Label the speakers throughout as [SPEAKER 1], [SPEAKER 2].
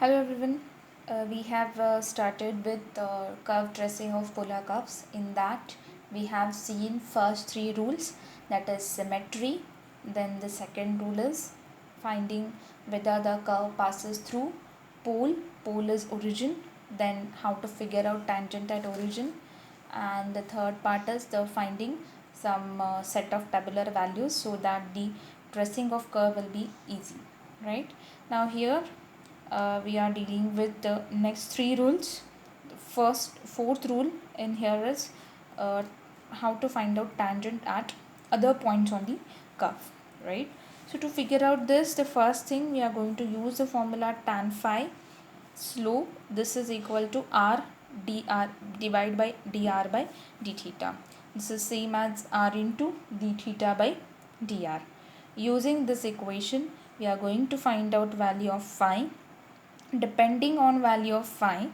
[SPEAKER 1] Hello everyone. We have started with curve tracing of polar curves. In that, we have seen first three rules, that is symmetry. Then the second rule is finding whether the curve passes through pole. Pole is origin. Then how to figure out tangent at origin. And the third part is the finding some set of tabular values so that the tracing of curve will be easy. Right now here we are dealing with the next three rules. The fourth rule in here is uh, how to find out tangent at other points on the curve, right? So to figure out this, the first thing we are going to use the formula tan phi slope. This is equal to r dr divided by dr by d theta. This is same as r into d theta by dr. Using this equation, we are going to find out value of phi. Depending on value of phi,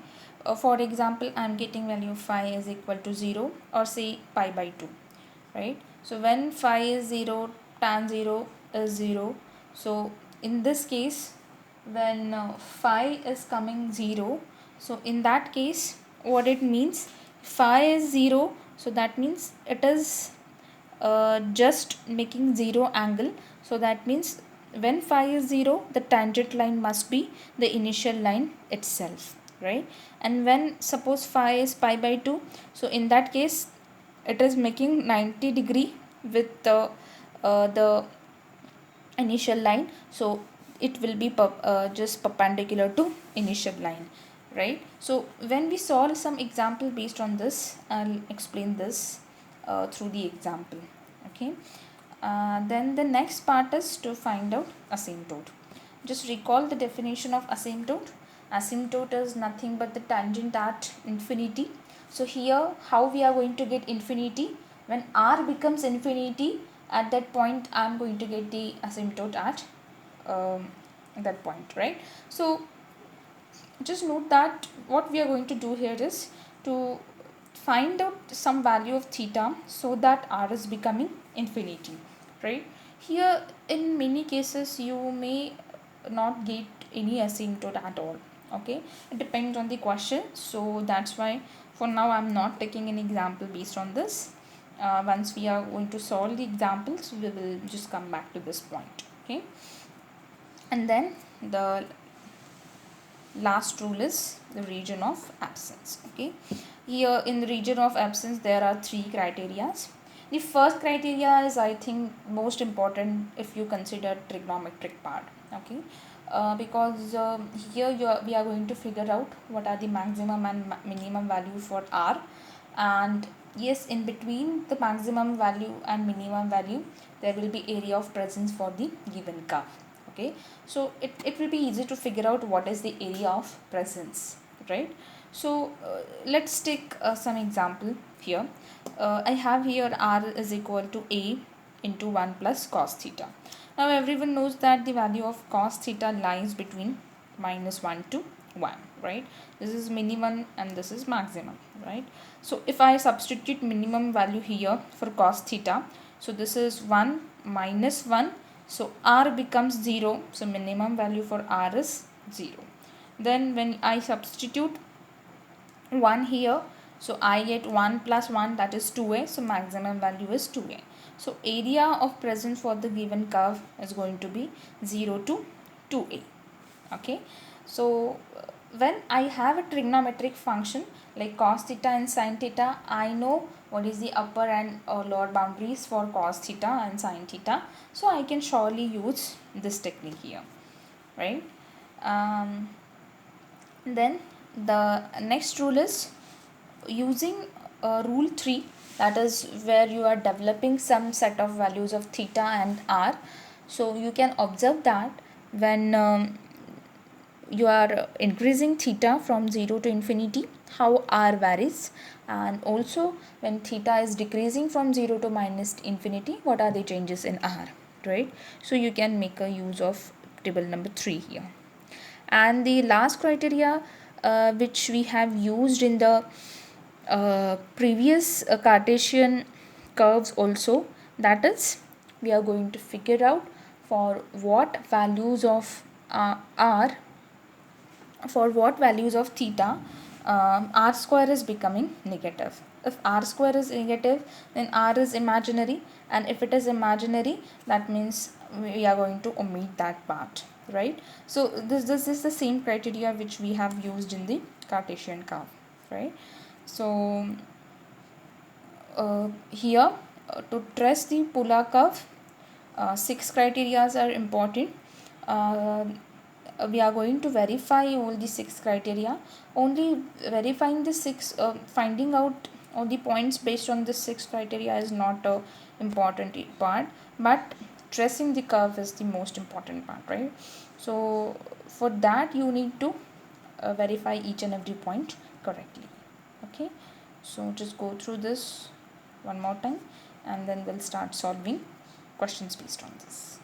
[SPEAKER 1] for example, I am getting value of phi is equal to 0 or say pi by 2, right? So when phi is 0, tan 0 is 0. So in this case, when phi is coming 0, so in that case, what it means, phi is 0, so that means it is just making 0 angle. So that means when phi is 0, the tangent line must be the initial line itself, right? And when suppose phi is pi by 2, so in that case it is making 90 degree with the initial line, so it will be just perpendicular to initial line, right? So when we solve some example based on this, I'll explain this through the example. Okay. Then the next part is to find out asymptote. Just recall the definition of asymptote. Asymptote is nothing but the tangent at infinity. So here how we are going to get infinity? When r becomes infinity, at that point I am going to get the asymptote at that point, right? So just note that what we are going to do here is to find out some value of theta so that r is becoming infinity, right? Here in many cases you may not get any asymptote at all. Okay, it depends on the question, so that's why for now I'm not taking an example based on this. Once we are going to solve the examples, we will just come back to this point. Okay, and then the last rule is the region of absence. Okay, here in the region of absence there are three criteria. The first criteria is, I think, most important if you consider trigonometric part. Okay, because here we are going to figure out what are the maximum and minimum value for r, and yes, in between the maximum value and minimum value there will be area of presence for the given curve. Okay, so it will be easy to figure out what is the area of presence, right? So let's take some example here. I have here r is equal to a into 1 plus cos theta. Now everyone knows that the value of cos theta lies between minus 1 to 1, right? This is minimum and this is maximum, right? So if I substitute minimum value here for cos theta, so this is 1 minus 1, so r becomes 0, so minimum value for r is 0. Then when I substitute 1 here, so I get 1 plus 1, that is 2a, so maximum value is 2a. So area of presence for the given curve is going to be 0 to 2a. Okay, so when I have a trigonometric function like cos theta and sin theta, I know what is the upper and lower boundaries for cos theta and sin theta, so I can surely use this technique here, right? um, then the next rule is using rule 3, that is where you are developing some set of values of theta and r. So you can observe that when you are increasing theta from 0 to infinity, how r varies, and also when theta is decreasing from 0 to minus infinity, what are the changes in r, right? So you can make a use of table number 3 here. And the last criteria which we have used in the previous Cartesian curves also, that is we are going to figure out for what values of r for what values of theta r square is becoming negative. If r square is negative, then r is imaginary, and if it is imaginary, that means we are going to omit that part, right? So this is the same criteria which we have used in the Cartesian curve, right? So here to trace the polar curve, 6 criteria are important. We are going to verify all the 6 criteria. Only verifying the 6, finding out all the points based on the 6 criteria is not a important part, but tracing the curve is the most important part, right? So for that you need to verify each and every point correctly. Okay, so just go through this one more time, and then we'll start solving questions based on this.